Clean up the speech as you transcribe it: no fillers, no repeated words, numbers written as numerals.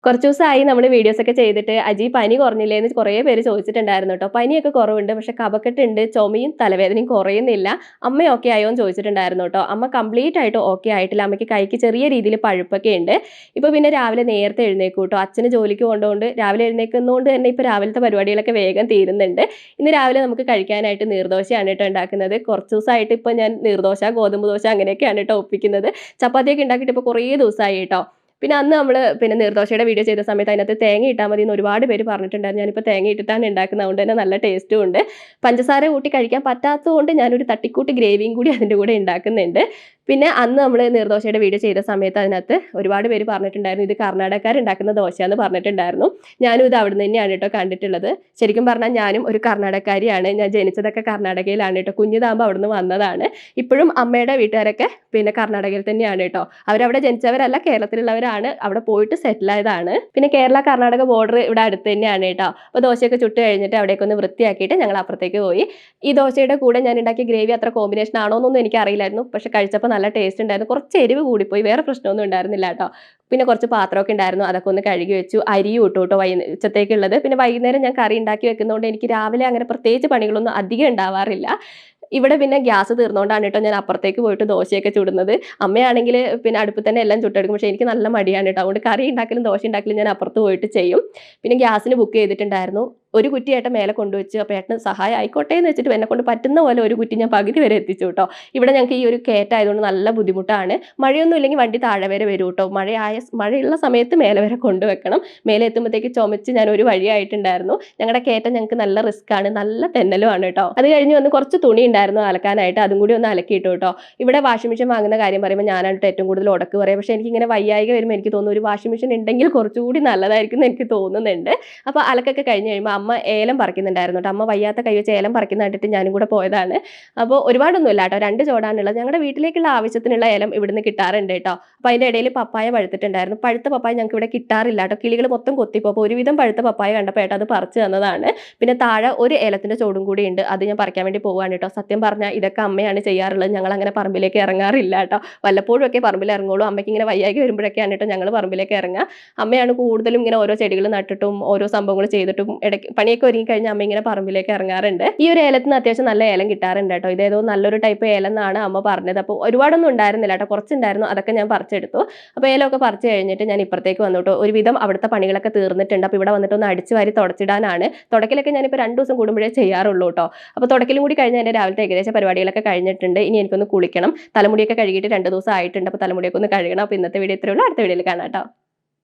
കുറച്ച് ദിവസമായി നമ്മൾ വീഡിയോസൊക്കെ ചെയ്തിട്ട് അജി പനി കുറഞ്ഞില്ലേ എന്ന് കുറേ പേര് ചോദിച്ചിട്ടുണ്ടായിരുന്നു കേട്ടോ. പനിയൊക്കെ കുറവുണ്ട്. പക്ഷെ കഫക്കെട്ടുണ്ട്, ചുമയും തലവേദനയും കുറയുന്നില്ല. അമ്മ ഓക്കെ ആയോ എന്ന് ചോദിച്ചിട്ടുണ്ടായിരുന്നു കേട്ടോ. അമ്മ കംപ്ലീറ്റ് ആയിട്ട് ഓക്കെ ആയിട്ടില്ല. അമ്മയ്ക്ക് കൈക്ക് ചെറിയ രീതിയിൽ പഴുപ്പൊക്കെ ഉണ്ട്. ഇപ്പോൾ പിന്നെ രാവിലെ നേരത്തെ എഴുന്നേൽക്കും കേട്ടോ. അച്ഛന് ജോലിക്ക് കൊണ്ടുകൊണ്ട് രാവിലെ എഴുന്നേൽക്കുന്നതുകൊണ്ട് തന്നെ ഇപ്പോൾ രാവിലത്തെ പരിപാടികളൊക്കെ വേഗം തീരുന്നുണ്ട്. ഇന്ന് രാവിലെ നമുക്ക് കഴിക്കാനായിട്ട് നീർദോശയാണ് കേട്ടോ ഉണ്ടാക്കുന്നത്. കുറച്ച് ദിവസമായിട്ട് ഇപ്പോൾ ഞാൻ നീർദോശ, ഗോതമ്പ് ദോശ അങ്ങനെയൊക്കെയാണ് കേട്ടോ ഒപ്പിക്കുന്നത്. ചപ്പാത്തിയൊക്കെ ഉണ്ടാക്കിയിട്ട് ഇപ്പോൾ കുറേ ദിവസമായി കേട്ടോ. പിന്നെ അന്ന് നമ്മൾ നീർദോശയുടെ വീഡിയോ ചെയ്ത സമയത്ത് അതിനകത്ത് തേങ്ങ ഇട്ടാൽ മതി എന്ന് ഒരുപാട് പേര് പറഞ്ഞിട്ടുണ്ടായിരുന്നു. ഞാനിപ്പോൾ തേങ്ങ ഇട്ടിട്ടാണ് ഉണ്ടാക്കുന്നത്. അതുകൊണ്ട് തന്നെ നല്ല ടേസ്റ്റും ഉണ്ട്. പഞ്ചസാര കൂട്ടി കഴിക്കാൻ പറ്റാത്തതുകൊണ്ട് ഞാനൊരു തട്ടിക്കൂട്ട് ഗ്രേവിയും കൂടി അതിൻ്റെ കൂടെ ഉണ്ടാക്കുന്നുണ്ട്. പിന്നെ അന്ന് നമ്മൾ നീർദോശയുടെ വീഡിയോ ചെയ്ത സമയത്ത് അതിനകത്ത് ഒരുപാട് പേര് പറഞ്ഞിട്ടുണ്ടായിരുന്നു ഇത് കർണാടകക്കാരുണ്ടാക്കുന്ന ദോശയാന്ന് പറഞ്ഞിട്ടുണ്ടായിരുന്നു. ഞാനും ഇത് അവിടുന്ന് തന്നെയാണ് കേട്ടോ കണ്ടിട്ടുള്ളത്. ശരിക്കും പറഞ്ഞാൽ ഞാനും ഒരു കർണാടകക്കാരിയാണ്. ഞാൻ ജനിച്ചതൊക്കെ കർണാടകയിലാണ് കേട്ടോ. കുഞ്ഞിതാകുമ്പോൾ അവിടുന്ന് വന്നതാണ്. ഇപ്പോഴും അമ്മയുടെ വീട്ടുകാരൊക്കെ പിന്നെ കർണാടകയിൽ തന്നെയാണ് കേട്ടോ. അവരവിടെ ജനിച്ചവരല്ല, കേരളത്തിലുള്ളവരാണ്. അവിടെ പോയിട്ട് സെറ്റിൽ ആയതാണ്. പിന്നെ കേരള കർണാടക ബോർഡർ ഇവിടെ അടുത്ത് തന്നെയാണ് കേട്ടോ. അപ്പോൾ ദോശയൊക്കെ ചുട്ട് കഴിഞ്ഞിട്ട് അവിടേക്ക് ഒന്ന് വൃത്തിയാക്കിയിട്ട് ഞങ്ങൾ അപ്പുറത്തേക്ക് പോയി. ഈ ദോശയുടെ കൂടെ ഞാൻ ഉണ്ടാക്കിയ ഗ്രേവി അത്ര കോമ്പിനേഷൻ ആണോ എന്നൊന്നും എനിക്ക് അറിയില്ലായിരുന്നു. പക്ഷെ കഴിച്ചപ്പോൾ നല്ല ടേസ്റ്റ് ഉണ്ടായിരുന്നു. കുറച്ച് എരിവ് കൂടിപ്പോയി, വേറെ പ്രശ്നമൊന്നും ഉണ്ടായിരുന്നില്ല കേട്ടോ. പിന്നെ കുറച്ച് പാത്രമൊക്കെ ഉണ്ടായിരുന്നു, അതൊക്കെ ഒന്ന് കഴുകി വെച്ചു. അരിയും ഇട്ടു കേട്ടോ ഉച്ചത്തേക്കുള്ളത്. പിന്നെ വൈകുന്നേരം ഞാൻ കറി ഉണ്ടാക്കി വെക്കുന്നതുകൊണ്ട് എനിക്ക് രാവിലെ അങ്ങനെ പ്രത്യേകിച്ച് പണികളൊന്നും അധികം ഉണ്ടാവാറില്ല. ഇവിടെ പിന്നെ ഗ്യാസ് തീർന്നുകൊണ്ടാണ് കേട്ടോ ഞാൻ അപ്പുറത്തേക്ക് പോയിട്ട് ദോശയൊക്കെ ചുടുന്നത്. അമ്മയാണെങ്കിൽ പിന്നെ അടുപ്പിൽ തന്നെ എല്ലാം ചുട്ടെടുക്കും. പക്ഷേ എനിക്ക് നല്ല മടിയാണ് കേട്ടോ. അതുകൊണ്ട് കറി ഉണ്ടാക്കലും ദോശ ഉണ്ടാക്കലും ഞാൻ അപ്പുറത്ത് പോയിട്ട് ചെയ്യും. പിന്നെ ഗ്യാസിന് ബുക്ക് ചെയ്തിട്ടുണ്ടായിരുന്നു. ഒരു കുറ്റി ഏട്ടൻ മേലെ കൊണ്ടുവച്ച്. അപ്പോൾ ഏട്ടന് സഹായം ആയിക്കോട്ടെ എന്ന് വെച്ചിട്ട് എന്നെക്കൊണ്ട് പറ്റുന്ന പോലെ ഒരു കുറ്റി ഞാൻ പകുതി വരെ എത്തിച്ചു കേട്ടോ. ഇവിടെ ഞങ്ങൾക്ക് ഈ ഒരു കയറ്റായതുകൊണ്ട് നല്ല ബുദ്ധിമുട്ടാണ്. മഴയൊന്നും ഇല്ലെങ്കിൽ വണ്ടി താഴെ വരെ വരും കേട്ടോ. മഴയുള്ള സമയത്ത് മേലെ വരെ കൊണ്ടുവെക്കണം. മേലെ എത്തുമ്പോഴത്തേക്ക് ചുമച്ച് ഞാൻ ഒരു വഴിയായിട്ടുണ്ടായിരുന്നു. ഞങ്ങളുടെ കയറ്റം ഞങ്ങൾക്ക് നല്ല റിസ്ക് ആണ്, നല്ല തെന്നലുമാണ് കേട്ടോ. അത് കഴിഞ്ഞ് വന്ന് കുറച്ച് തുണി ഉണ്ടായിരുന്നു അലക്കാനായിട്ട്, അതും കൂടി ഒന്ന് അലക്കിയിട്ടു കേട്ടോ. ഇവിടെ വാഷിംഗ് മെഷീൻ വാങ്ങുന്ന കാര്യം പറയുമ്പോൾ ഞാനാണ് ഏറ്റവും കൂടുതൽ ഉടക്ക് പറയാം. പക്ഷേ എനിക്കിങ്ങനെ വയ്യായിക വരുമ്പോൾ എനിക്ക് തോന്നുന്നു ഒരു വാഷിംഗ് മെഷീൻ ഉണ്ടെങ്കിൽ കുറച്ചുകൂടി നല്ലതായിരിക്കും എന്ന് എനിക്ക് തോന്നുന്നുണ്ട്. അപ്പോൾ അലക്കൊക്കെ കഴിഞ്ഞ് കഴിയുമ്പോൾ അമ്മ ഏലം പറിക്കുന്നുണ്ടായിരുന്നു കേട്ടോ. അമ്മ വയ്യാത്ത കൈ വെച്ച് ഏലം പറിക്കുന്ന കണ്ടിട്ട് ഞാനും കൂടെ പോയതാണ്. അപ്പോൾ ഒരുപാടൊന്നുമില്ല കേട്ടോ, 2 ചോടാണുള്ളത്. ഞങ്ങളുടെ വീട്ടിലേക്കുള്ള ആവശ്യത്തിനുള്ള ഏലം ഇവിടുന്ന് കിട്ടാറുണ്ട് കേട്ടോ. അപ്പോൾ അതിൻ്റെ ഇടയിൽ പപ്പായ പഴുത്തിട്ടുണ്ടായിരുന്നു. പഴുത്ത പപ്പായ ഞങ്ങൾക്ക് ഇവിടെ കിട്ടാറില്ല കേട്ടോ. കിളികൾ മൊത്തം കൊത്തിപ്പോ. അപ്പോൾ ഒരുവിധം പഴുത്ത പപ്പായ കണ്ടപ്പോൾ ഏട്ടാ അത് പറിച്ച് തന്നതാണ്. പിന്നെ താഴെ ഒരു ഏലത്തിൻ്റെ ചോടും കൂടി ഉണ്ട്, അത് ഞാൻ പറിക്കാൻ വേണ്ടി പോവുകയാണ് കേട്ടോ. സത്യം പറഞ്ഞാൽ ഇതൊക്കെ അമ്മയാണ് ചെയ്യാറുള്ളത്. ഞങ്ങൾ അങ്ങനെ പറമ്പിലേക്ക് ഇറങ്ങാറില്ല കേട്ടോ. വല്ലപ്പോഴും ഒക്കെ പറമ്പിൽ ഇറങ്ങുള്ളൂ. അമ്മയ്ക്ക് ഇങ്ങനെ വയ്യാക്കി വരുമ്പോഴൊക്കെയാണ് കേട്ടോ ഞങ്ങൾ പറമ്പിലേക്ക് ഇറങ്ങുക. അമ്മയാണ് കൂടുതലും ഇങ്ങനെ ഓരോ ചെടികൾ നട്ടിട്ടും ഓരോ സംഭവങ്ങൾ ചെയ്തിട്ടും ഇടയ്ക്ക് പണിയൊക്കെ ഒരുങ്ങി കഴിഞ്ഞാൽ അമ്മ ഇങ്ങനെ പറമ്പിലേക്ക് ഇറങ്ങാറുണ്ട്. ഈ ഒരു ഏലത്തിന് അത്യാവശ്യം നല്ല ഏലം കിട്ടാറുണ്ട് കേട്ടോ. ഇതേതോ നല്ലൊരു ടൈപ്പ് ഏലം എന്നാണ് അമ്മ പറഞ്ഞത്. അപ്പോൾ ഒരുപാടൊന്നും ഉണ്ടായിരുന്നില്ല കേട്ടോ, കുറച്ചുണ്ടായിരുന്നു. അതൊക്കെ ഞാൻ പറിച്ചെടുത്തു. അപ്പോൾ ഏലമൊക്കെ പറിച്ച് കഴിഞ്ഞിട്ട് ഞാൻ ഇപ്പുറത്തേക്ക് വന്നു കേട്ടോ. ഒരുവിധം അവിടുത്തെ പണികളൊക്കെ തീർന്നിട്ടുണ്ട്. അപ്പോൾ ഇവിടെ വന്നിട്ട് ഒന്ന് അടിച്ച് വാരി തുടച്ചിടാനാണ്. തുടക്കലൊക്കെ ഞാനിപ്പോൾ 2 ദിവസം കൂടുമ്പോഴേ ചെയ്യാറുള്ളൂ കേട്ടോ. അപ്പോൾ തുടക്കലും കൂടി കഴിഞ്ഞാൽ എൻ്റെ രാവിലത്തെ ഏകദേശം പരിപാടികളൊക്കെ കഴിഞ്ഞിട്ടുണ്ട്. ഇനി എനിക്കൊന്ന് കുളിക്കണം. തലമുടിയൊക്കെ കഴുകിയിട്ട് 2 ദിവസം ആയിട്ടുണ്ട്. അപ്പോൾ തലമുടിയൊക്കെ ഒന്ന് കഴുകണം. അപ്പോൾ ഇന്നത്തെ വീഡിയോ ഇത്രയേ ഉള്ളൂ. അടുത്ത വീഡിയോയിൽ കാണാം കേട്ടോ.